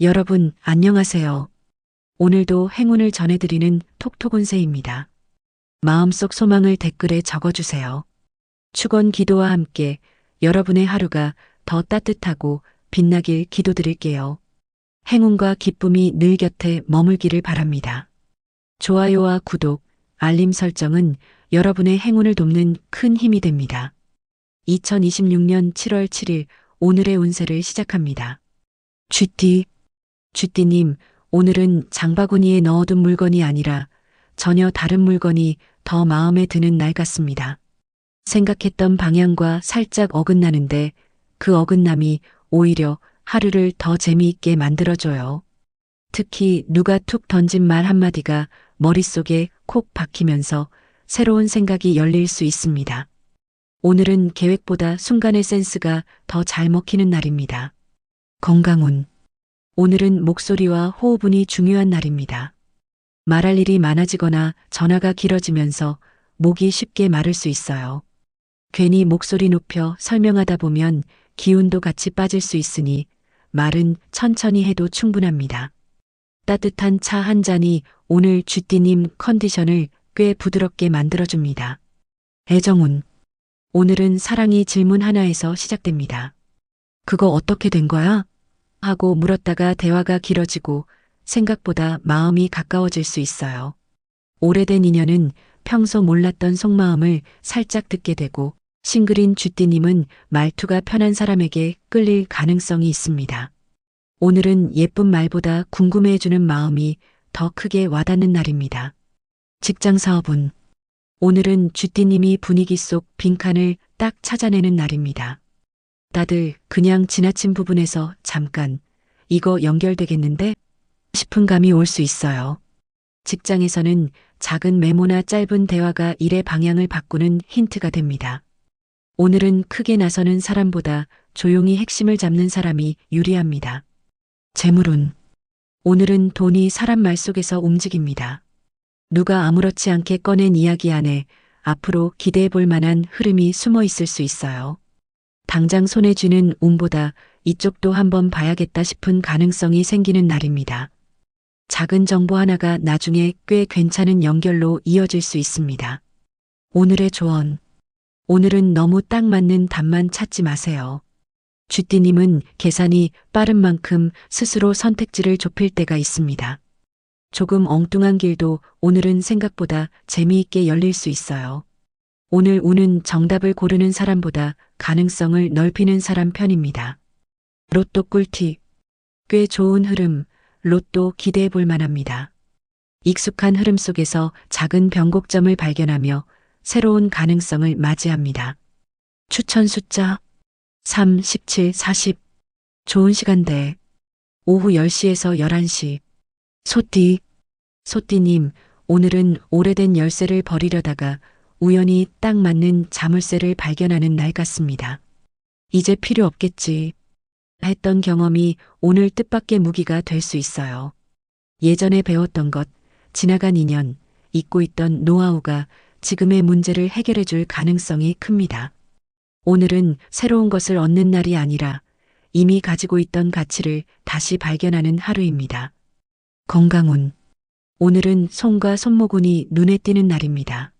여러분, 안녕하세요. 오늘도 행운을 전해드리는 톡톡운세입니다. 마음속 소망을 댓글에 적어주세요. 축원 기도와 함께 여러분의 하루가 더 따뜻하고 빛나길 기도드릴게요. 행운과 기쁨이 늘 곁에 머물기를 바랍니다. 좋아요와 구독, 알림 설정은 여러분의 행운을 돕는 큰 힘이 됩니다. 2026년 7월 7일 오늘의 운세를 시작합니다. 쥐띠님, 오늘은 장바구니에 넣어둔 물건이 아니라 전혀 다른 물건이 더 마음에 드는 날 같습니다. 생각했던 방향과 살짝 어긋나는데 그 어긋남이 오히려 하루를 더 재미있게 만들어줘요. 특히 누가 툭 던진 말 한마디가 머릿속에 콕 박히면서 새로운 생각이 열릴 수 있습니다. 오늘은 계획보다 순간의 센스가 더 잘 먹히는 날입니다. 건강운. 오늘은 목소리와 호흡운이 중요한 날입니다. 말할 일이 많아지거나 전화가 길어지면서 목이 쉽게 마를 수 있어요. 괜히 목소리 높여 설명하다 보면 기운도 같이 빠질 수 있으니 말은 천천히 해도 충분합니다. 따뜻한 차 한 잔이 오늘 쥐띠님 컨디션을 꽤 부드럽게 만들어줍니다. 애정운. 오늘은 사랑이 질문 하나에서 시작됩니다. 그거 어떻게 된 거야? 하고 물었다가 대화가 길어지고 생각보다 마음이 가까워질 수 있어요. 오래된 인연은 평소 몰랐던 속마음을 살짝 듣게 되고 싱글인 쥐띠님은 말투가 편한 사람에게 끌릴 가능성이 있습니다. 오늘은 예쁜 말보다 궁금해해주는 마음이 더 크게 와닿는 날입니다. 직장 사업운. 오늘은 쥐띠님이 분위기 속 빈칸을 딱 찾아내는 날입니다. 다들 그냥 지나친 부분에서 잠깐 이거 연결되겠는데 싶은 감이 올 수 있어요. 직장에서는 작은 메모나 짧은 대화가 일의 방향을 바꾸는 힌트가 됩니다. 오늘은 크게 나서는 사람보다 조용히 핵심을 잡는 사람이 유리합니다. 재물운. 오늘은 돈이 사람 말 속에서 움직입니다. 누가 아무렇지 않게 꺼낸 이야기 안에 앞으로 기대해 볼 만한 흐름이 숨어 있을 수 있어요. 당장 손에 쥐는 운보다 이쪽도 한번 봐야겠다 싶은 가능성이 생기는 날입니다. 작은 정보 하나가 나중에 꽤 괜찮은 연결로 이어질 수 있습니다. 오늘의 조언. 오늘은 너무 딱 맞는 답만 찾지 마세요. 쥐띠님은 계산이 빠른 만큼 스스로 선택지를 좁힐 때가 있습니다. 조금 엉뚱한 길도 오늘은 생각보다 재미있게 열릴 수 있어요. 오늘 운은 정답을 고르는 사람보다 가능성을 넓히는 사람 편입니다. 로또 꿀팁. 꽤 좋은 흐름, 로또 기대해 볼 만합니다. 익숙한 흐름 속에서 작은 변곡점을 발견하며 새로운 가능성을 맞이합니다. 추천 숫자 3, 17, 40. 좋은 시간대. 오후 10시에서 11시. 소띠님, 오늘은 오래된 열쇠를 버리려다가 우연히 딱 맞는 자물쇠를 발견하는 날 같습니다. 이제 필요 없겠지 했던 경험이 오늘 뜻밖의 무기가 될 수 있어요. 예전에 배웠던 것, 지나간 인연, 잊고 있던 노하우가 지금의 문제를 해결해 줄 가능성이 큽니다. 오늘은 새로운 것을 얻는 날이 아니라 이미 가지고 있던 가치를 다시 발견하는 하루입니다. 건강운. 오늘은 손과 손목운이 눈에 띄는 날입니다.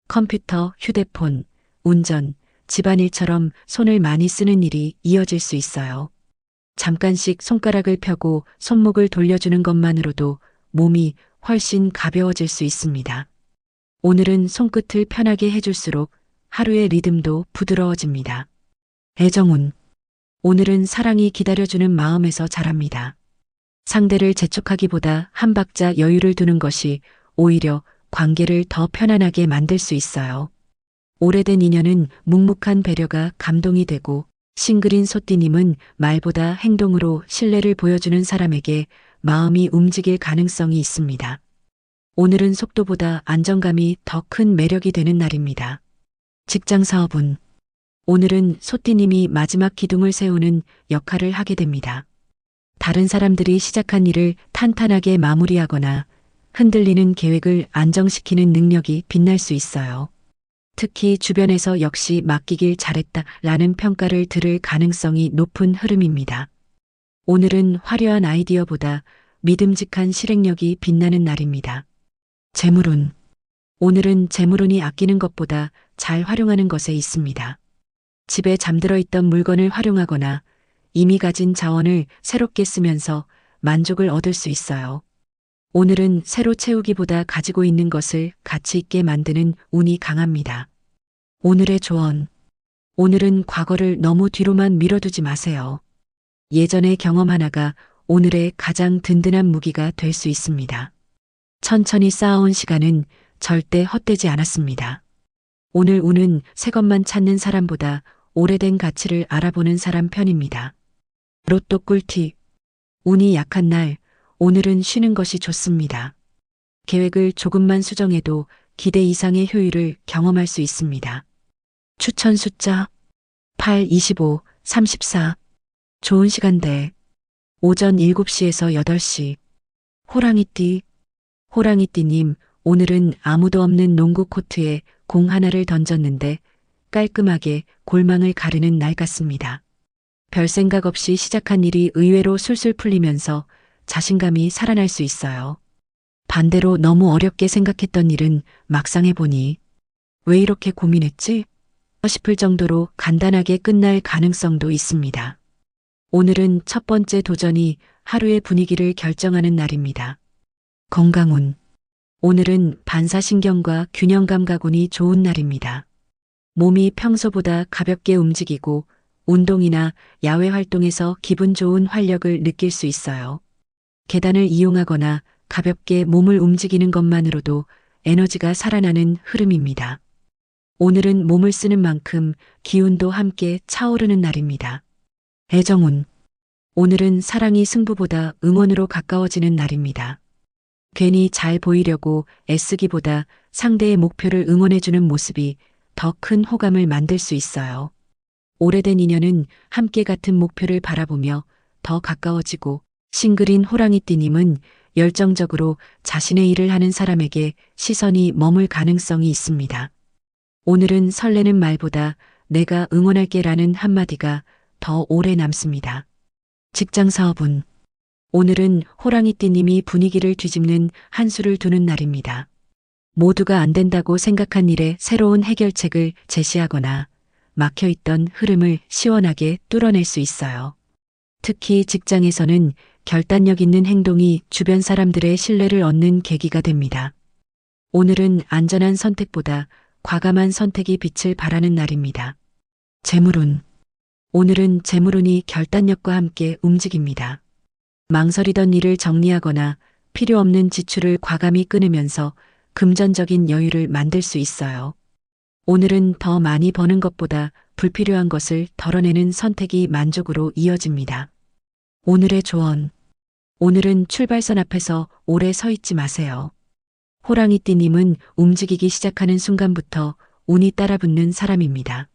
컴퓨터, 휴대폰, 운전, 집안일처럼 손을 많이 쓰는 일이 이어질 수 있어요. 잠깐씩 손가락을 펴고 손목을 돌려주는 것만으로도 몸이 훨씬 가벼워질 수 있습니다. 오늘은 손끝을 편하게 해줄수록 하루의 리듬도 부드러워집니다. 애정운. 오늘은 사랑이 기다려주는 마음에서 자랍니다. 상대를 재촉하기보다 한 박자 여유를 두는 것이 오히려 관계를 더 편안하게 만들 수 있어요. 오래된 인연은 묵묵한 배려가 감동이 되고 싱글인 소띠님은 말보다 행동으로 신뢰를 보여주는 사람에게 마음이 움직일 가능성이 있습니다. 오늘은 속도보다 안정감이 더 큰 매력이 되는 날입니다. 직장 사업운. 오늘은 소띠님이 마지막 기둥을 세우는 역할을 하게 됩니다. 다른 사람들이 시작한 일을 탄탄하게 마무리하거나 흔들리는 계획을 안정시키는 능력이 빛날 수 있어요. 특히 주변에서 역시 맡기길 잘했다라는 평가를 들을 가능성이 높은 흐름입니다. 오늘은 화려한 아이디어보다 믿음직한 실행력이 빛나는 날입니다. 재물운. 오늘은 재물운이 아끼는 것보다 잘 활용하는 것에 있습니다. 집에 잠들어 있던 물건을 활용하거나 이미 가진 자원을 새롭게 쓰면서 만족을 얻을 수 있어요. 오늘은 새로 채우기보다 가지고 있는 것을 가치 있게 만드는 운이 강합니다. 오늘의 조언. 오늘은 과거를 너무 뒤로만 미뤄두지 마세요. 예전의 경험 하나가 오늘의 가장 든든한 무기가 될 수 있습니다. 천천히 쌓아온 시간은 절대 헛되지 않았습니다. 오늘 운은 새 것만 찾는 사람보다 오래된 가치를 알아보는 사람 편입니다. 로또 꿀팁. 운이 약한 날, 오늘은 쉬는 것이 좋습니다. 계획을 조금만 수정해도 기대 이상의 효율을 경험할 수 있습니다. 추천 숫자 8, 25, 34. 좋은 시간대. 오전 7시에서 8시. 호랑이띠. 호랑이띠님, 오늘은 아무도 없는 농구 코트에 공 하나를 던졌는데 깔끔하게 골망을 가르는 날 같습니다. 별 생각 없이 시작한 일이 의외로 술술 풀리면서 자신감이 살아날 수 있어요. 반대로 너무 어렵게 생각했던 일은 막상 해보니 왜 이렇게 고민했지? 싶을 정도로 간단하게 끝날 가능성도 있습니다. 오늘은 첫 번째 도전이 하루의 분위기를 결정하는 날입니다. 건강운. 오늘은 반사신경과 균형 감각운이 좋은 날입니다. 몸이 평소보다 가볍게 움직이고 운동이나 야외 활동에서 기분 좋은 활력을 느낄 수 있어요. 계단을 이용하거나 가볍게 몸을 움직이는 것만으로도 에너지가 살아나는 흐름입니다. 오늘은 몸을 쓰는 만큼 기운도 함께 차오르는 날입니다. 애정운. 오늘은 사랑이 승부보다 응원으로 가까워지는 날입니다. 괜히 잘 보이려고 애쓰기보다 상대의 목표를 응원해주는 모습이 더 큰 호감을 만들 수 있어요. 오래된 인연은 함께 같은 목표를 바라보며 더 가까워지고, 싱글인 호랑이띠님은 열정적으로 자신의 일을 하는 사람에게 시선이 머물 가능성이 있습니다. 오늘은 설레는 말보다 내가 응원할게 라는 한마디가 더 오래 남습니다. 직장 사업운. 오늘은 호랑이띠님이 분위기를 뒤집는 한 수를 두는 날입니다. 모두가 안 된다고 생각한 일에 새로운 해결책을 제시하거나 막혀있던 흐름을 시원하게 뚫어낼 수 있어요. 특히 직장에서는 결단력 있는 행동이 주변 사람들의 신뢰를 얻는 계기가 됩니다. 오늘은 안전한 선택보다 과감한 선택이 빛을 발하는 날입니다. 재물운. 오늘은 재물운이 결단력과 함께 움직입니다. 망설이던 일을 정리하거나 필요 없는 지출을 과감히 끊으면서 금전적인 여유를 만들 수 있어요. 오늘은 더 많이 버는 것보다 불필요한 것을 덜어내는 선택이 만족으로 이어집니다. 오늘의 조언. 오늘은 출발선 앞에서 오래 서 있지 마세요. 호랑이띠님은 움직이기 시작하는 순간부터 운이 따라붙는 사람입니다.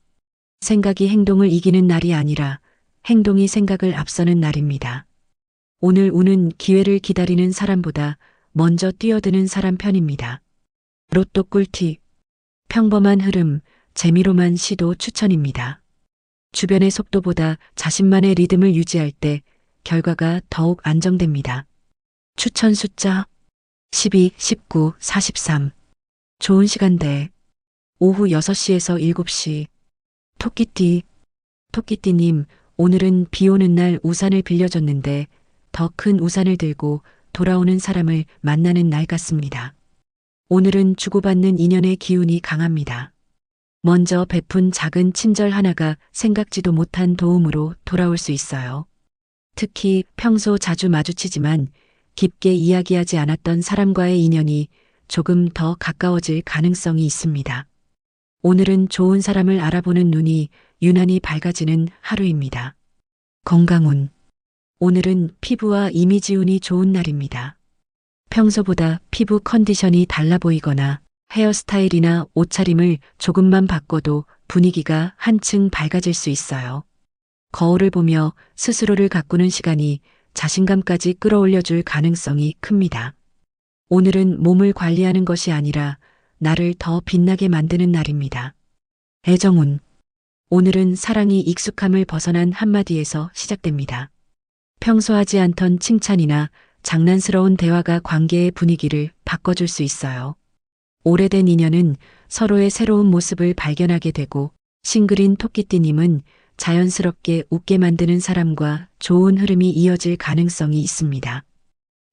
생각이 행동을 이기는 날이 아니라 행동이 생각을 앞서는 날입니다. 오늘 운은 기회를 기다리는 사람보다 먼저 뛰어드는 사람 편입니다. 로또 꿀팁. 평범한 흐름, 재미로만 시도 추천입니다. 주변의 속도보다 자신만의 리듬을 유지할 때 결과가 더욱 안정됩니다. 추천 숫자 12, 19, 43. 좋은 시간대. 오후 6시에서 7시. 토끼띠. 토끼띠님, 오늘은 비 오는 날 우산을 빌려줬는데 더 큰 우산을 들고 돌아오는 사람을 만나는 날 같습니다. 오늘은 주고받는 인연의 기운이 강합니다. 먼저 베푼 작은 친절 하나가 생각지도 못한 도움으로 돌아올 수 있어요. 특히 평소 자주 마주치지만 깊게 이야기하지 않았던 사람과의 인연이 조금 더 가까워질 가능성이 있습니다. 오늘은 좋은 사람을 알아보는 눈이 유난히 밝아지는 하루입니다. 건강운. 오늘은 피부와 이미지운이 좋은 날입니다. 평소보다 피부 컨디션이 달라 보이거나 헤어스타일이나 옷차림을 조금만 바꿔도 분위기가 한층 밝아질 수 있어요. 거울을 보며 스스로를 가꾸는 시간이 자신감까지 끌어올려줄 가능성이 큽니다. 오늘은 몸을 관리하는 것이 아니라 나를 더 빛나게 만드는 날입니다. 애정운. 오늘은 사랑이 익숙함을 벗어난 한마디에서 시작됩니다. 평소 하지 않던 칭찬이나 장난스러운 대화가 관계의 분위기를 바꿔줄 수 있어요. 오래된 인연은 서로의 새로운 모습을 발견하게 되고, 싱글인 토끼띠님은 자연스럽게 웃게 만드는 사람과 좋은 흐름이 이어질 가능성이 있습니다.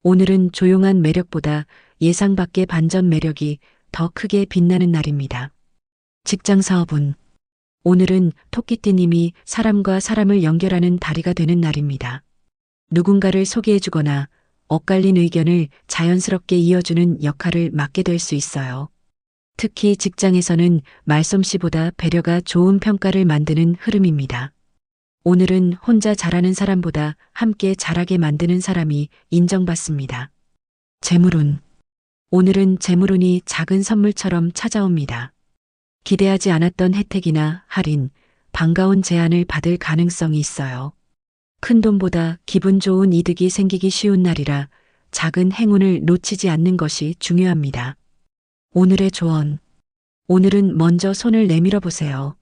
오늘은 조용한 매력보다 예상 밖의 반전 매력이 더 크게 빛나는 날입니다. 직장 사업은 오늘은 토끼띠님이 사람과 사람을 연결하는 다리가 되는 날입니다. 누군가를 소개해주거나 엇갈린 의견을 자연스럽게 이어주는 역할을 맡게 될 수 있어요. 특히 직장에서는 말솜씨보다 배려가 좋은 평가를 만드는 흐름입니다. 오늘은 혼자 잘하는 사람보다 함께 잘하게 만드는 사람이 인정받습니다. 재물운. 오늘은 재물운이 작은 선물처럼 찾아옵니다. 기대하지 않았던 혜택이나 할인, 반가운 제안을 받을 가능성이 있어요. 큰 돈보다 기분 좋은 이득이 생기기 쉬운 날이라 작은 행운을 놓치지 않는 것이 중요합니다. 오늘의 조언. 오늘은 먼저 손을 내밀어 보세요.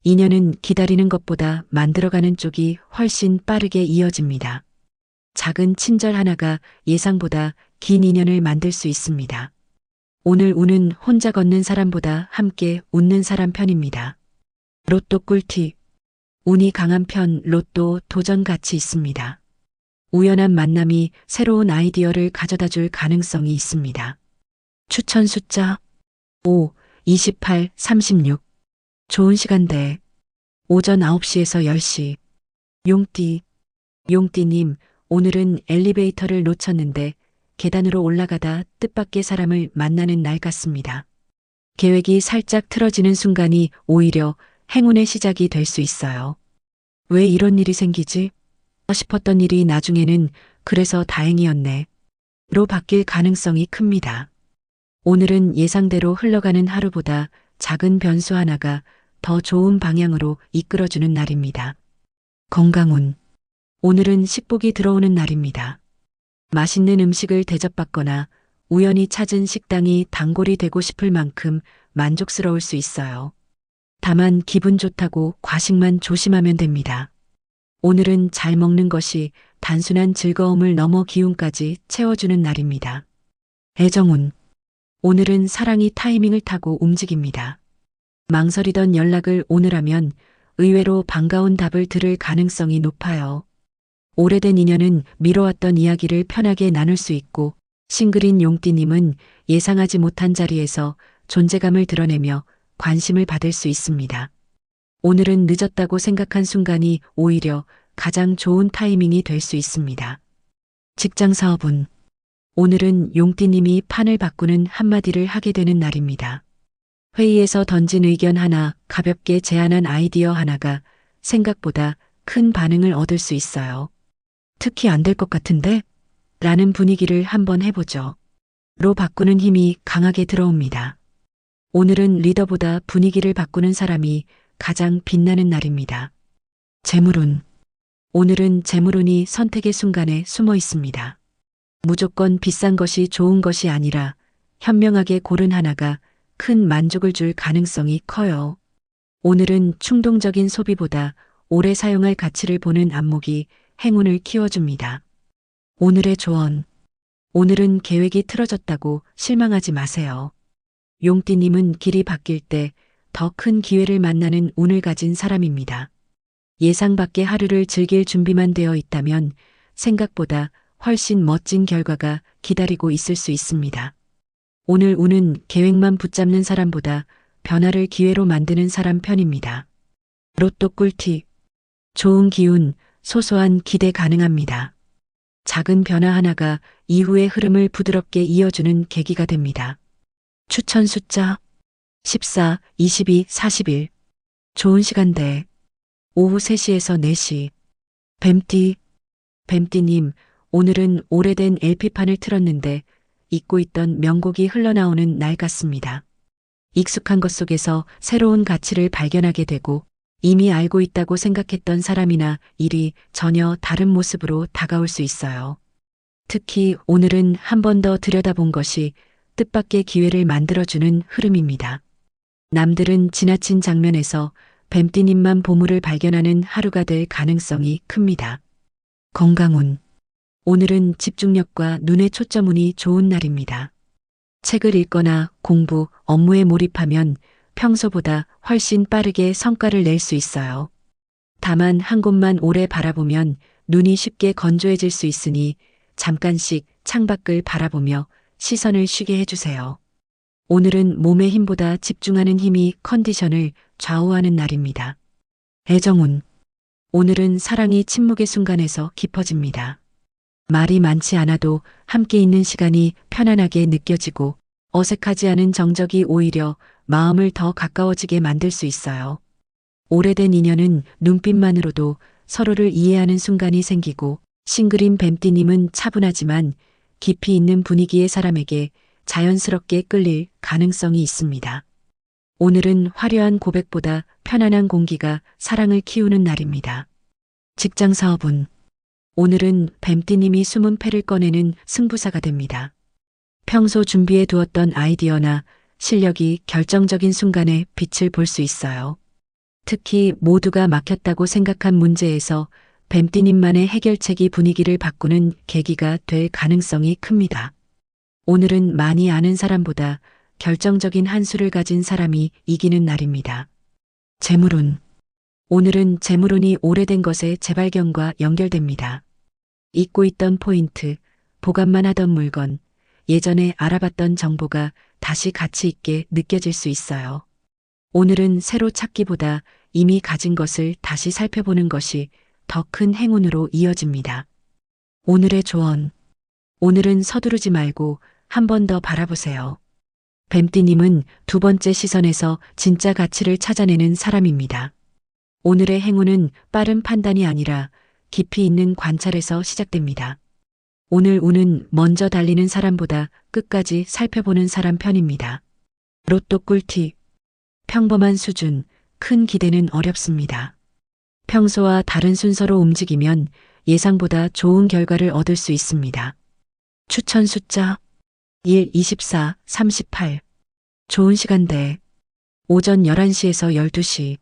인연은 기다리는 것보다 만들어가는 쪽이 훨씬 빠르게 이어집니다. 작은 친절 하나가 예상보다 긴 인연을 만들 수 있습니다. 오늘 운은 혼자 걷는 사람보다 함께 웃는 사람 편입니다. 로또 꿀팁. 운이 강한 편 로또 도전 가치 있습니다. 우연한 만남이 새로운 아이디어를 가져다 줄 가능성이 있습니다. 추천 숫자 5, 28, 36. 좋은 시간대 오전 9시에서 10시. 용띠. 용띠님, 오늘은 엘리베이터를 놓쳤는데 계단으로 올라가다 뜻밖의 사람을 만나는 날 같습니다. 계획이 살짝 틀어지는 순간이 오히려 행운의 시작이 될 수 있어요. 왜 이런 일이 생기지? 싶었던 일이 나중에는 그래서 다행이었네. 로 바뀔 가능성이 큽니다. 오늘은 예상대로 흘러가는 하루보다 작은 변수 하나가 더 좋은 방향으로 이끌어주는 날입니다. 건강운. 오늘은 식복이 들어오는 날입니다. 맛있는 음식을 대접받거나 우연히 찾은 식당이 단골이 되고 싶을 만큼 만족스러울 수 있어요. 다만 기분 좋다고 과식만 조심하면 됩니다. 오늘은 잘 먹는 것이 단순한 즐거움을 넘어 기운까지 채워주는 날입니다. 애정운. 오늘은 사랑이 타이밍을 타고 움직입니다. 망설이던 연락을 오늘 하면 의외로 반가운 답을 들을 가능성이 높아요. 오래된 인연은 미뤄왔던 이야기를 편하게 나눌 수 있고, 싱글인 용띠님은 예상하지 못한 자리에서 존재감을 드러내며 관심을 받을 수 있습니다. 오늘은 늦었다고 생각한 순간이 오히려 가장 좋은 타이밍이 될 수 있습니다. 직장 사업은 오늘은 용띠님이 판을 바꾸는 한마디를 하게 되는 날입니다. 회의에서 던진 의견 하나, 가볍게 제안한 아이디어 하나가 생각보다 큰 반응을 얻을 수 있어요. 특히 안 될 것 같은데? 라는 분위기를 한번 해보죠. 로 바꾸는 힘이 강하게 들어옵니다. 오늘은 리더보다 분위기를 바꾸는 사람이 가장 빛나는 날입니다. 재물운. 오늘은 재물운이 선택의 순간에 숨어 있습니다. 무조건 비싼 것이 좋은 것이 아니라 현명하게 고른 하나가 큰 만족을 줄 가능성이 커요. 오늘은 충동적인 소비보다 오래 사용할 가치를 보는 안목이 행운을 키워줍니다. 오늘의 조언. 오늘은 계획이 틀어졌다고 실망하지 마세요. 용띠님은 길이 바뀔 때 더 큰 기회를 만나는 운을 가진 사람입니다. 예상 밖의 하루를 즐길 준비만 되어 있다면 생각보다 훨씬 멋진 결과가 기다리고 있을 수 있습니다. 오늘 운은 계획만 붙잡는 사람보다 변화를 기회로 만드는 사람 편입니다. 로또 꿀팁. 좋은 기운, 소소한 기대 가능합니다. 작은 변화 하나가 이후의 흐름을 부드럽게 이어주는 계기가 됩니다. 추천 숫자 14, 22, 41. 좋은 시간대 오후 3시에서 4시. 뱀띠. 뱀띠님, 오늘은 오래된 LP판을 틀었는데 잊고 있던 명곡이 흘러나오는 날 같습니다. 익숙한 것 속에서 새로운 가치를 발견하게 되고, 이미 알고 있다고 생각했던 사람이나 일이 전혀 다른 모습으로 다가올 수 있어요. 특히 오늘은 한 번 더 들여다본 것이 뜻밖의 기회를 만들어주는 흐름입니다. 남들은 지나친 장면에서 뱀띠님만 보물을 발견하는 하루가 될 가능성이 큽니다. 건강운. 오늘은 집중력과 눈의 초점운이 좋은 날입니다. 책을 읽거나 공부, 업무에 몰입하면 평소보다 훨씬 빠르게 성과를 낼 수 있어요. 다만 한 곳만 오래 바라보면 눈이 쉽게 건조해질 수 있으니 잠깐씩 창밖을 바라보며 시선을 쉬게 해주세요. 오늘은 몸의 힘보다 집중하는 힘이 컨디션을 좌우하는 날입니다. 애정운. 오늘은 사랑이 침묵의 순간에서 깊어집니다. 말이 많지 않아도 함께 있는 시간이 편안하게 느껴지고 어색하지 않은 정적이 오히려 마음을 더 가까워지게 만들 수 있어요. 오래된 인연은 눈빛만으로도 서로를 이해하는 순간이 생기고 싱글인 뱀띠님은 차분하지만 깊이 있는 분위기의 사람에게 자연스럽게 끌릴 가능성이 있습니다. 오늘은 화려한 고백보다 편안한 공기가 사랑을 키우는 날입니다. 직장 사업운. 오늘은 뱀띠님이 숨은 패를 꺼내는 승부사가 됩니다. 평소 준비해 두었던 아이디어나 실력이 결정적인 순간에 빛을 볼 수 있어요. 특히 모두가 막혔다고 생각한 문제에서 뱀띠님만의 해결책이 분위기를 바꾸는 계기가 될 가능성이 큽니다. 오늘은 많이 아는 사람보다 결정적인 한 수를 가진 사람이 이기는 날입니다. 재물운. 오늘은 재물운이 오래된 것의 재발견과 연결됩니다. 잊고 있던 포인트, 보관만 하던 물건, 예전에 알아봤던 정보가 다시 가치 있게 느껴질 수 있어요. 오늘은 새로 찾기보다 이미 가진 것을 다시 살펴보는 것이 더 큰 행운으로 이어집니다. 오늘의 조언. 오늘은 서두르지 말고 한 번 더 바라보세요. 뱀띠님은 두 번째 시선에서 진짜 가치를 찾아내는 사람입니다. 오늘의 행운은 빠른 판단이 아니라 깊이 있는 관찰에서 시작됩니다. 오늘 운은 먼저 달리는 사람보다 끝까지 살펴보는 사람 편입니다. 로또 꿀팁. 평범한 수준, 큰 기대는 어렵습니다. 평소와 다른 순서로 움직이면 예상보다 좋은 결과를 얻을 수 있습니다. 추천 숫자 1, 24, 38. 좋은 시간대 오전 11시에서 12시.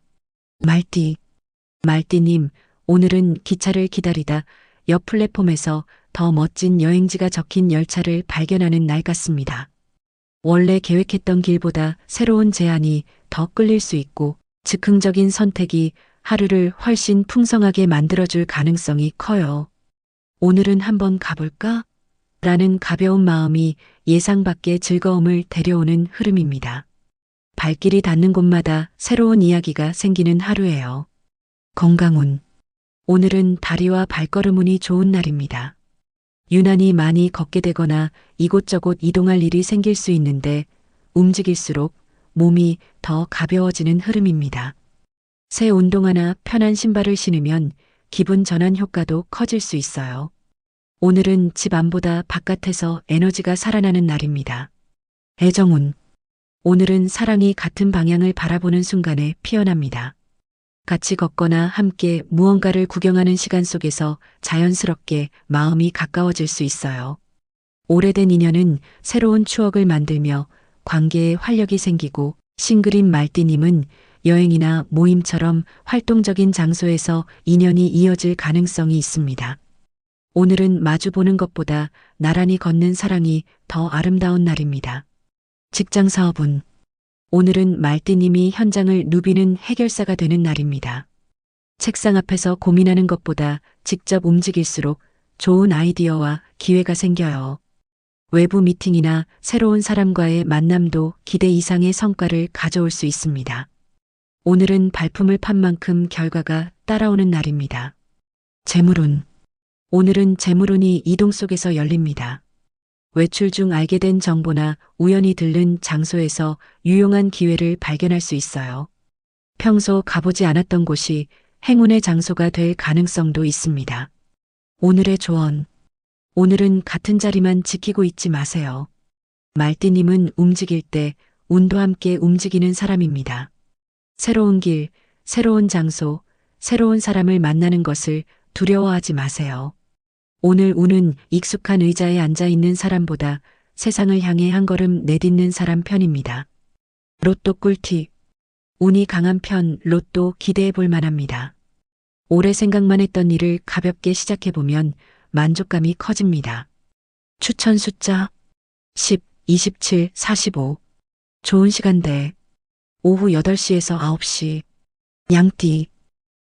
말띠님, 오늘은 기차를 기다리다 옆 플랫폼에서 더 멋진 여행지가 적힌 열차를 발견하는 날 같습니다. 원래 계획했던 길보다 새로운 제안이 더 끌릴 수 있고 즉흥적인 선택이 하루를 훨씬 풍성하게 만들어줄 가능성이 커요. 오늘은 한번 가볼까? 라는 가벼운 마음이 예상 밖의 즐거움을 데려오는 흐름입니다. 발길이 닿는 곳마다 새로운 이야기가 생기는 하루예요. 건강운. 오늘은 다리와 발걸음운이 좋은 날입니다. 유난히 많이 걷게 되거나 이곳저곳 이동할 일이 생길 수 있는데 움직일수록 몸이 더 가벼워지는 흐름입니다. 새 운동화나 편한 신발을 신으면 기분 전환 효과도 커질 수 있어요. 오늘은 집 안보다 바깥에서 에너지가 살아나는 날입니다. 애정운. 오늘은 사랑이 같은 방향을 바라보는 순간에 피어납니다. 같이 걷거나 함께 무언가를 구경하는 시간 속에서 자연스럽게 마음이 가까워질 수 있어요. 오래된 인연은 새로운 추억을 만들며 관계에 활력이 생기고 싱글인 말띠님은 여행이나 모임처럼 활동적인 장소에서 인연이 이어질 가능성이 있습니다. 오늘은 마주보는 것보다 나란히 걷는 사랑이 더 아름다운 날입니다. 직장 사업운. 오늘은 말띠님이 현장을 누비는 해결사가 되는 날입니다. 책상 앞에서 고민하는 것보다 직접 움직일수록 좋은 아이디어와 기회가 생겨요. 외부 미팅이나 새로운 사람과의 만남도 기대 이상의 성과를 가져올 수 있습니다. 오늘은 발품을 판 만큼 결과가 따라오는 날입니다. 재물운. 오늘은 재물운이 이동 속에서 열립니다. 외출 중 알게 된 정보나 우연히 들른 장소에서 유용한 기회를 발견할 수 있어요. 평소 가보지 않았던 곳이 행운의 장소가 될 가능성도 있습니다. 오늘의 조언. 오늘은 같은 자리만 지키고 있지 마세요. 말띠님은 움직일 때 운도 함께 움직이는 사람입니다. 새로운 길, 새로운 장소, 새로운 사람을 만나는 것을 두려워하지 마세요. 오늘 운은 익숙한 의자에 앉아 있는 사람보다 세상을 향해 한 걸음 내딛는 사람 편입니다. 로또 꿀팁. 운이 강한 편 로또 기대해 볼 만합니다. 오래 생각만 했던 일을 가볍게 시작해보면 만족감이 커집니다. 추천 숫자 10, 27, 45. 좋은 시간대. 오후 8시에서 9시. 양띠.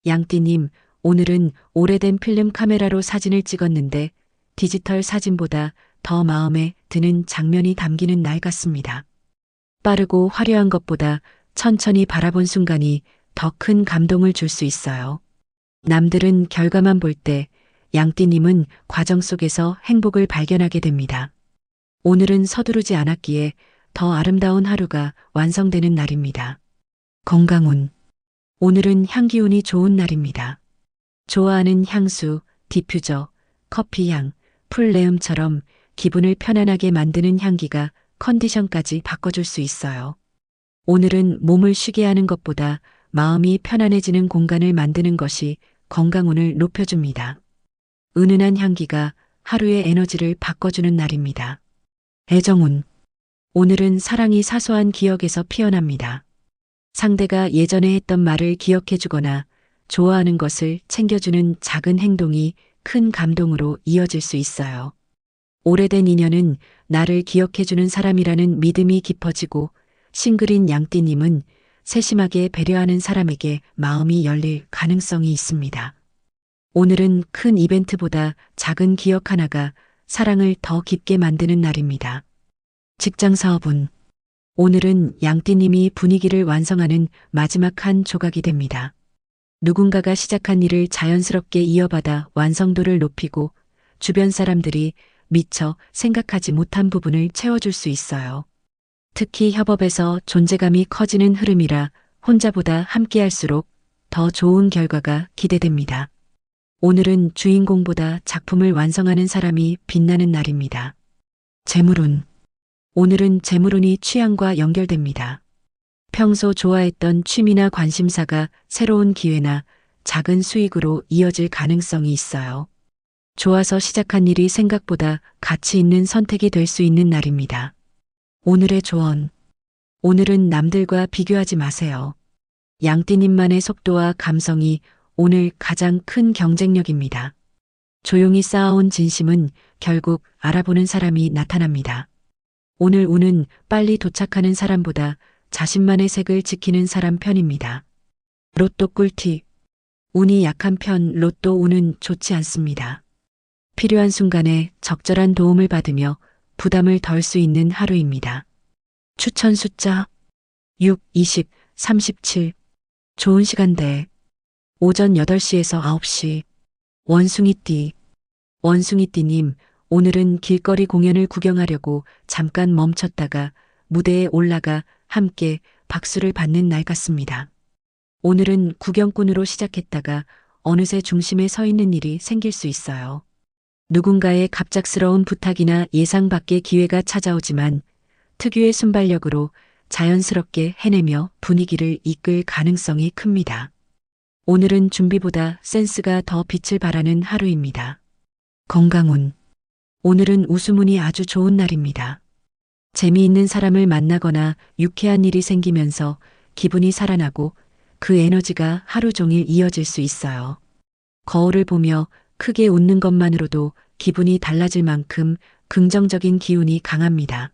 양띠님, 오늘은 오래된 필름 카메라로 사진을 찍었는데 디지털 사진보다 더 마음에 드는 장면이 담기는 날 같습니다. 빠르고 화려한 것보다 천천히 바라본 순간이 더 큰 감동을 줄 수 있어요. 남들은 결과만 볼 때 양띠님은 과정 속에서 행복을 발견하게 됩니다. 오늘은 서두르지 않았기에 더 아름다운 하루가 완성되는 날입니다. 건강운. 오늘은 향기운이 좋은 날입니다. 좋아하는 향수, 디퓨저, 커피향, 풀네음처럼 기분을 편안하게 만드는 향기가 컨디션까지 바꿔줄 수 있어요. 오늘은 몸을 쉬게 하는 것보다 마음이 편안해지는 공간을 만드는 것이 건강운을 높여줍니다. 은은한 향기가 하루의 에너지를 바꿔주는 날입니다. 애정운. 오늘은 사랑이 사소한 기억에서 피어납니다. 상대가 예전에 했던 말을 기억해주거나 좋아하는 것을 챙겨주는 작은 행동이 큰 감동으로 이어질 수 있어요. 오래된 인연은 나를 기억해주는 사람이라는 믿음이 깊어지고 싱글인 양띠님은 세심하게 배려하는 사람에게 마음이 열릴 가능성이 있습니다. 오늘은 큰 이벤트보다 작은 기억 하나가 사랑을 더 깊게 만드는 날입니다. 직장 사업운. 오늘은 양띠님이 분위기를 완성하는 마지막 한 조각이 됩니다. 누군가가 시작한 일을 자연스럽게 이어받아 완성도를 높이고 주변 사람들이 미처 생각하지 못한 부분을 채워줄 수 있어요. 특히 협업에서 존재감이 커지는 흐름이라 혼자보다 함께할수록 더 좋은 결과가 기대됩니다. 오늘은 주인공보다 작품을 완성하는 사람이 빛나는 날입니다. 재물운. 오늘은 재물운이 취향과 연결됩니다. 평소 좋아했던 취미나 관심사가 새로운 기회나 작은 수익으로 이어질 가능성이 있어요. 좋아서 시작한 일이 생각보다 가치 있는 선택이 될 수 있는 날입니다. 오늘의 조언. 오늘은 남들과 비교하지 마세요. 양띠님만의 속도와 감성이 오늘 가장 큰 경쟁력입니다. 조용히 쌓아온 진심은 결국 알아보는 사람이 나타납니다. 오늘 운은 빨리 도착하는 사람보다 자신만의 색을 지키는 사람 편입니다. 로또 꿀팁. 운이 약한 편 로또 운은 좋지 않습니다. 필요한 순간에 적절한 도움을 받으며 부담을 덜 수 있는 하루입니다. 추천 숫자 6, 20, 37. 좋은 시간대. 오전 8시에서 9시. 원숭이띠. 원숭이띠님, 오늘은 길거리 공연을 구경하려고 잠깐 멈췄다가 무대에 올라가 함께 박수를 받는 날 같습니다. 오늘은 구경꾼으로 시작했다가 어느새 중심에 서 있는 일이 생길 수 있어요. 누군가의 갑작스러운 부탁이나 예상 밖의 기회가 찾아오지만 특유의 순발력으로 자연스럽게 해내며 분위기를 이끌 가능성이 큽니다. 오늘은 준비보다 센스가 더 빛을 발하는 하루입니다. 건강운. 오늘은 웃음운이 아주 좋은 날입니다. 재미있는 사람을 만나거나 유쾌한 일이 생기면서 기분이 살아나고 그 에너지가 하루 종일 이어질 수 있어요. 거울을 보며 크게 웃는 것만으로도 기분이 달라질 만큼 긍정적인 기운이 강합니다.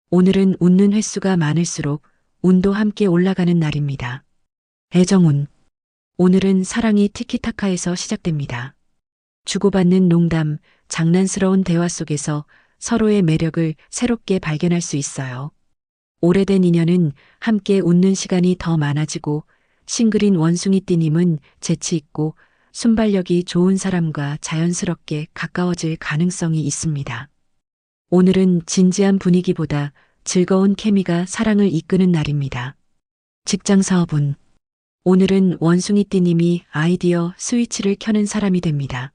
오늘은 웃는 횟수가 많을수록 운도 함께 올라가는 날입니다. 애정운. 오늘은 사랑이 티키타카에서 시작됩니다. 주고받는 농담, 장난스러운 대화 속에서 서로의 매력을 새롭게 발견할 수 있어요. 오래된 인연은 함께 웃는 시간이 더 많아지고 싱글인 원숭이띠님은 재치 있고 순발력이 좋은 사람과 자연스럽게 가까워질 가능성이 있습니다. 오늘은 진지한 분위기보다 즐거운 케미가 사랑을 이끄는 날입니다. 직장 사업운. 오늘은 원숭이띠님이 아이디어 스위치를 켜는 사람이 됩니다.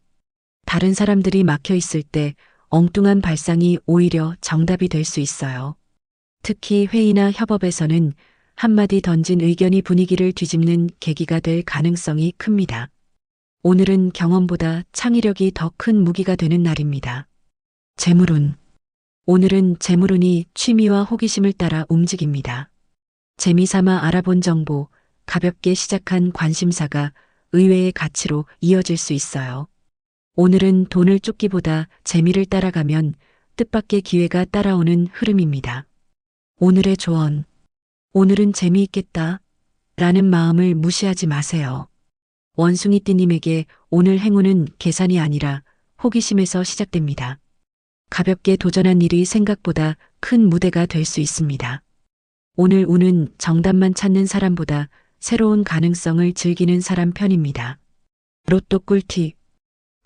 다른 사람들이 막혀 있을 때 엉뚱한 발상이 오히려 정답이 될 수 있어요. 특히 회의나 협업에서는 한마디 던진 의견이 분위기를 뒤집는 계기가 될 가능성이 큽니다. 오늘은 경험보다 창의력이 더 큰 무기가 되는 날입니다. 재물운. 오늘은 재물운이 취미와 호기심을 따라 움직입니다. 재미삼아 알아본 정보, 가볍게 시작한 관심사가 의외의 가치로 이어질 수 있어요. 오늘은 돈을 쫓기보다 재미를 따라가면 뜻밖의 기회가 따라오는 흐름입니다. 오늘의 조언. 오늘은 재미있겠다. 라는 마음을 무시하지 마세요. 원숭이띠님에게 오늘 행운은 계산이 아니라 호기심에서 시작됩니다. 가볍게 도전한 일이 생각보다 큰 무대가 될 수 있습니다. 오늘 운은 정답만 찾는 사람보다 새로운 가능성을 즐기는 사람 편입니다. 로또 꿀팁.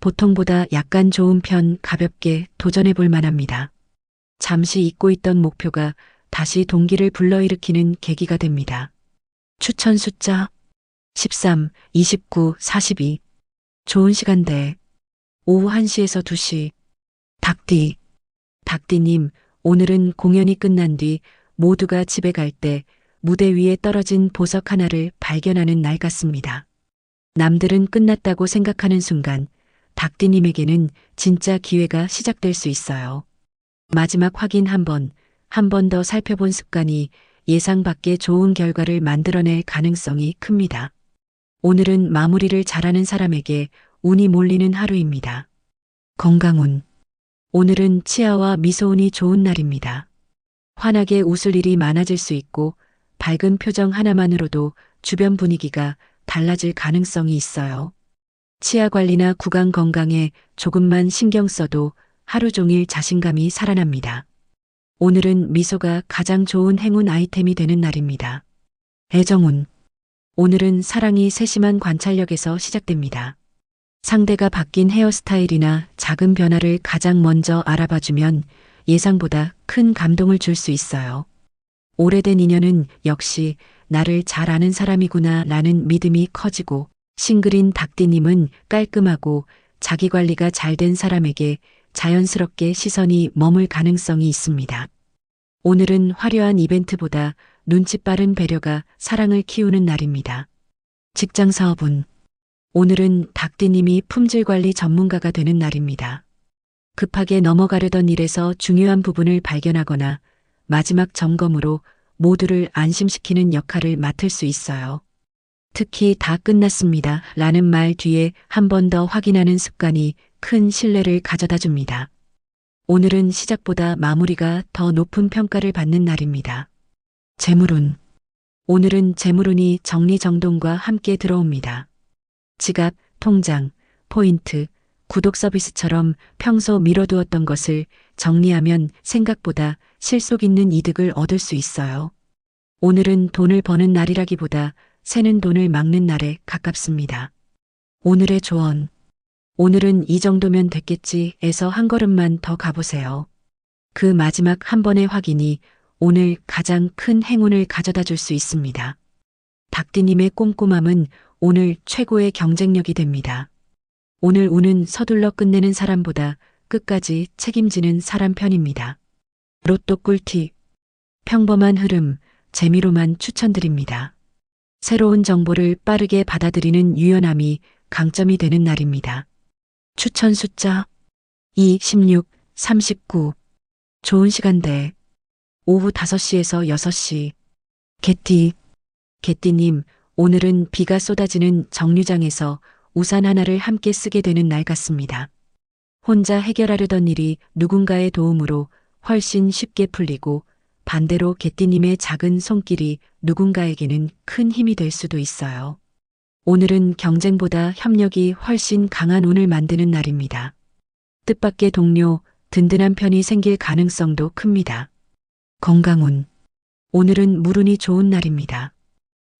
보통보다 약간 좋은 편 가볍게 도전해 볼 만합니다. 잠시 잊고 있던 목표가 다시 동기를 불러일으키는 계기가 됩니다. 추천 숫자 13, 29, 42. 좋은 시간대. 오후 1시에서 2시. 닭띠님, 오늘은 공연이 끝난 뒤 모두가 집에 갈 때 무대 위에 떨어진 보석 하나를 발견하는 날 같습니다. 남들은 끝났다고 생각하는 순간 닭띠님에게는 진짜 기회가 시작될 수 있어요. 마지막 확인 한 번 더 살펴본 습관이 예상 밖의 좋은 결과를 만들어낼 가능성이 큽니다. 오늘은 마무리를 잘하는 사람에게 운이 몰리는 하루입니다. 건강운. 오늘은 치아와 미소운이 좋은 날입니다. 환하게 웃을 일이 많아질 수 있고 밝은 표정 하나만으로도 주변 분위기가 달라질 가능성이 있어요. 치아 관리나 구강 건강에 조금만 신경 써도 하루 종일 자신감이 살아납니다. 오늘은 미소가 가장 좋은 행운 아이템이 되는 날입니다. 애정운. 오늘은 사랑이 세심한 관찰력에서 시작됩니다. 상대가 바뀐 헤어스타일이나 작은 변화를 가장 먼저 알아봐주면 예상보다 큰 감동을 줄 수 있어요. 오래된 인연은 역시 나를 잘 아는 사람이구나 라는 믿음이 커지고 싱글인 닭띠님은 깔끔하고 자기 관리가 잘 된 사람에게 자연스럽게 시선이 머물 가능성이 있습니다. 오늘은 화려한 이벤트보다 눈치 빠른 배려가 사랑을 키우는 날입니다. 직장 사업운. 오늘은 닭띠님이 품질 관리 전문가가 되는 날입니다. 급하게 넘어가려던 일에서 중요한 부분을 발견하거나 마지막 점검으로 모두를 안심시키는 역할을 맡을 수 있어요. 특히 다 끝났습니다. 라는 말 뒤에 한 번 더 확인하는 습관이 큰 신뢰를 가져다 줍니다. 오늘은 시작보다 마무리가 더 높은 평가를 받는 날입니다. 재물운. 오늘은 재물운이 정리정돈과 함께 들어옵니다. 지갑, 통장, 포인트, 구독 서비스처럼 평소 미뤄두었던 것을 정리하면 생각보다 실속 있는 이득을 얻을 수 있어요. 오늘은 돈을 버는 날이라기보다 새는 돈을 막는 날에 가깝습니다. 오늘의 조언. 오늘은 이 정도면 됐겠지에서 한 걸음만 더 가보세요. 그 마지막 한 번의 확인이 오늘 가장 큰 행운을 가져다 줄 수 있습니다. 닭띠님의 꼼꼼함은 오늘 최고의 경쟁력이 됩니다. 오늘 운은 서둘러 끝내는 사람보다 끝까지 책임지는 사람 편입니다. 로또 꿀팁. 평범한 흐름, 재미로만 추천드립니다. 새로운 정보를 빠르게 받아들이는 유연함이 강점이 되는 날입니다. 추천 숫자 2, 16, 39. 좋은 시간대. 오후 5시에서 6시. 개띠님, 오늘은 비가 쏟아지는 정류장에서 우산 하나를 함께 쓰게 되는 날 같습니다. 혼자 해결하려던 일이 누군가의 도움으로 훨씬 쉽게 풀리고 반대로 개띠님의 작은 손길이 누군가에게는 큰 힘이 될 수도 있어요. 오늘은 경쟁보다 협력이 훨씬 강한 운을 만드는 날입니다. 뜻밖의 동료, 든든한 편이 생길 가능성도 큽니다. 건강운. 오늘은 물운이 좋은 날입니다.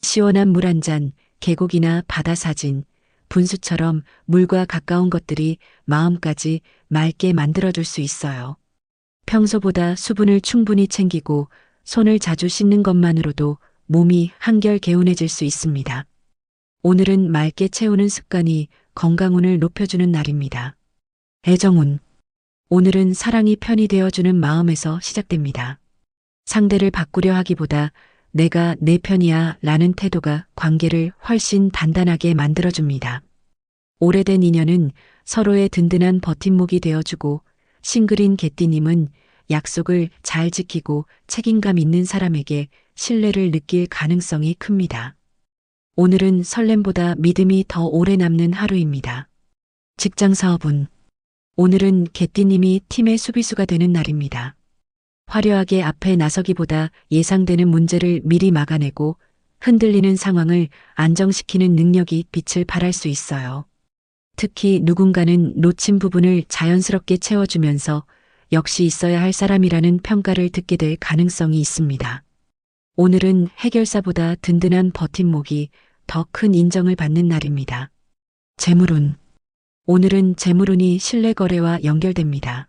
시원한 물 한 잔, 계곡이나 바다 사진, 분수처럼 물과 가까운 것들이 마음까지 맑게 만들어줄 수 있어요. 평소보다 수분을 충분히 챙기고 손을 자주 씻는 것만으로도 몸이 한결 개운해질 수 있습니다. 오늘은 맑게 채우는 습관이 건강운을 높여주는 날입니다. 애정운. 오늘은 사랑이 편이 되어주는 마음에서 시작됩니다. 상대를 바꾸려 하기보다 내가 내 편이야 라는 태도가 관계를 훨씬 단단하게 만들어줍니다. 오래된 인연은 서로의 든든한 버팀목이 되어주고 싱글인 개띠님은 약속을 잘 지키고 책임감 있는 사람에게 신뢰를 느낄 가능성이 큽니다. 오늘은 설렘보다 믿음이 더 오래 남는 하루입니다. 직장 사업운. 오늘은 개띠님이 팀의 수비수가 되는 날입니다. 화려하게 앞에 나서기보다 예상되는 문제를 미리 막아내고 흔들리는 상황을 안정시키는 능력이 빛을 발할 수 있어요. 특히 누군가는 놓친 부분을 자연스럽게 채워주면서 역시 있어야 할 사람이라는 평가를 듣게 될 가능성이 있습니다. 오늘은 해결사보다 든든한 버팀목이 더 큰 인정을 받는 날입니다. 재물운. 오늘은 재물운이 신뢰 거래와 연결됩니다.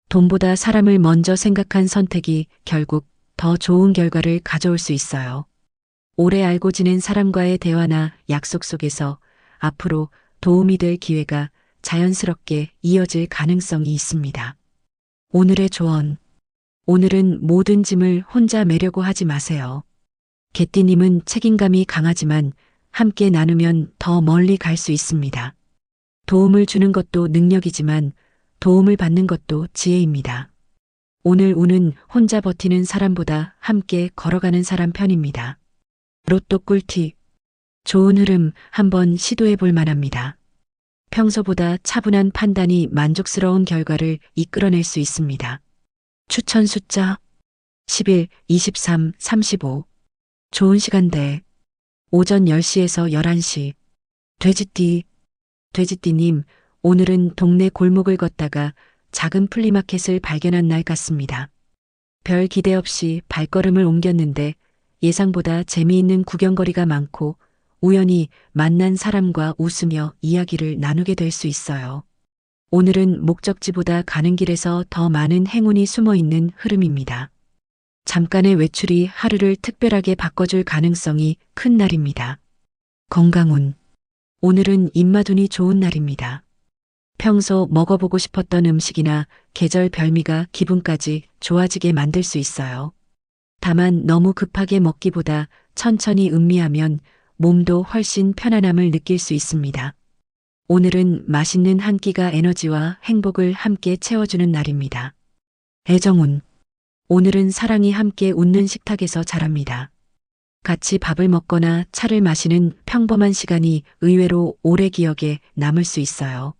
돈보다 사람을 먼저 생각한 선택이 결국 더 좋은 결과를 가져올 수 있어요. 오래 알고 지낸 사람과의 대화나 약속 속에서 앞으로 도움이 될 기회가 자연스럽게 이어질 가능성이 있습니다. 오늘의 조언. 오늘은 모든 짐을 혼자 매려고 하지 마세요. 개띠님은 책임감이 강하지만 함께 나누면 더 멀리 갈 수 있습니다. 도움을 주는 것도 능력이지만 도움을 받는 것도 지혜입니다. 오늘 운은 혼자 버티는 사람보다 함께 걸어가는 사람 편입니다. 로또 꿀팁. 좋은 흐름 한번 시도해 볼 만합니다. 평소보다 차분한 판단이 만족스러운 결과를 이끌어낼 수 있습니다. 추천 숫자 11, 23, 35. 좋은 시간대 오전 10시에서 11시. 돼지띠님, 오늘은 동네 골목을 걷다가 작은 플리마켓을 발견한 날 같습니다. 별 기대 없이 발걸음을 옮겼는데 예상보다 재미있는 구경거리가 많고 우연히 만난 사람과 웃으며 이야기를 나누게 될 수 있어요. 오늘은 목적지보다 가는 길에서 더 많은 행운이 숨어 있는 흐름입니다. 잠깐의 외출이 하루를 특별하게 바꿔줄 가능성이 큰 날입니다. 건강운. 오늘은 입맛운이 좋은 날입니다. 평소 먹어보고 싶었던 음식이나 계절 별미가 기분까지 좋아지게 만들 수 있어요. 다만 너무 급하게 먹기보다 천천히 음미하면 몸도 훨씬 편안함을 느낄 수 있습니다. 오늘은 맛있는 한 끼가 에너지와 행복을 함께 채워주는 날입니다. 애정운. 오늘은 사랑이 함께 웃는 식탁에서 자랍니다. 같이 밥을 먹거나 차를 마시는 평범한 시간이 의외로 오래 기억에 남을 수 있어요.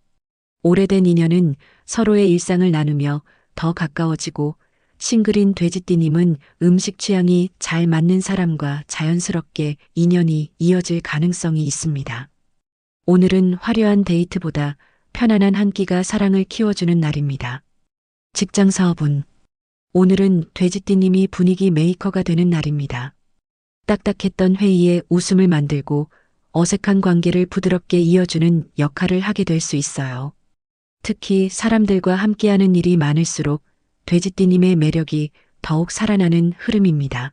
오래된 인연은 서로의 일상을 나누며 더 가까워지고 싱글인 돼지띠님은 음식 취향이 잘 맞는 사람과 자연스럽게 인연이 이어질 가능성이 있습니다. 오늘은 화려한 데이트보다 편안한 한 끼가 사랑을 키워주는 날입니다. 직장 사업운. 오늘은 돼지띠님이 분위기 메이커가 되는 날입니다. 딱딱했던 회의에 웃음을 만들고 어색한 관계를 부드럽게 이어주는 역할을 하게 될 수 있어요. 특히 사람들과 함께하는 일이 많을수록 돼지띠님의 매력이 더욱 살아나는 흐름입니다.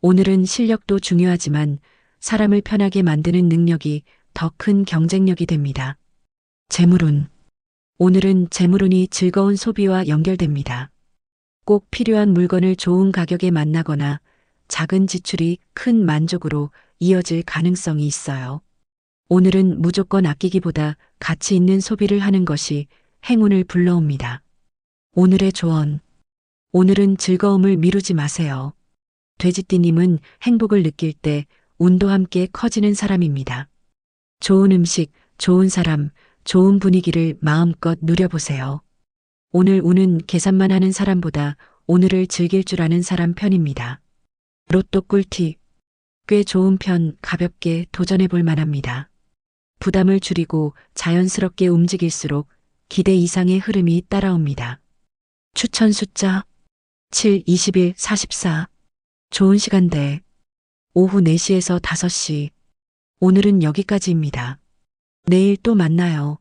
오늘은 실력도 중요하지만 사람을 편하게 만드는 능력이 더 큰 경쟁력이 됩니다. 재물운. 오늘은 재물운이 즐거운 소비와 연결됩니다. 꼭 필요한 물건을 좋은 가격에 만나거나 작은 지출이 큰 만족으로 이어질 가능성이 있어요. 오늘은 무조건 아끼기보다 가치 있는 소비를 하는 것이 행운을 불러옵니다. 오늘의 조언. 오늘은 즐거움을 미루지 마세요. 돼지띠님은 행복을 느낄 때 운도 함께 커지는 사람입니다. 좋은 음식, 좋은 사람, 좋은 분위기를 마음껏 누려보세요. 오늘 운은 계산만 하는 사람보다 오늘을 즐길 줄 아는 사람 편입니다. 로또 꿀팁. 꽤 좋은 편 가볍게 도전해 볼 만합니다. 부담을 줄이고 자연스럽게 움직일수록 기대 이상의 흐름이 따라옵니다. 추천 숫자 7, 21, 44. 좋은 시간대 오후 4시에서 5시. 오늘은 여기까지입니다. 내일 또 만나요.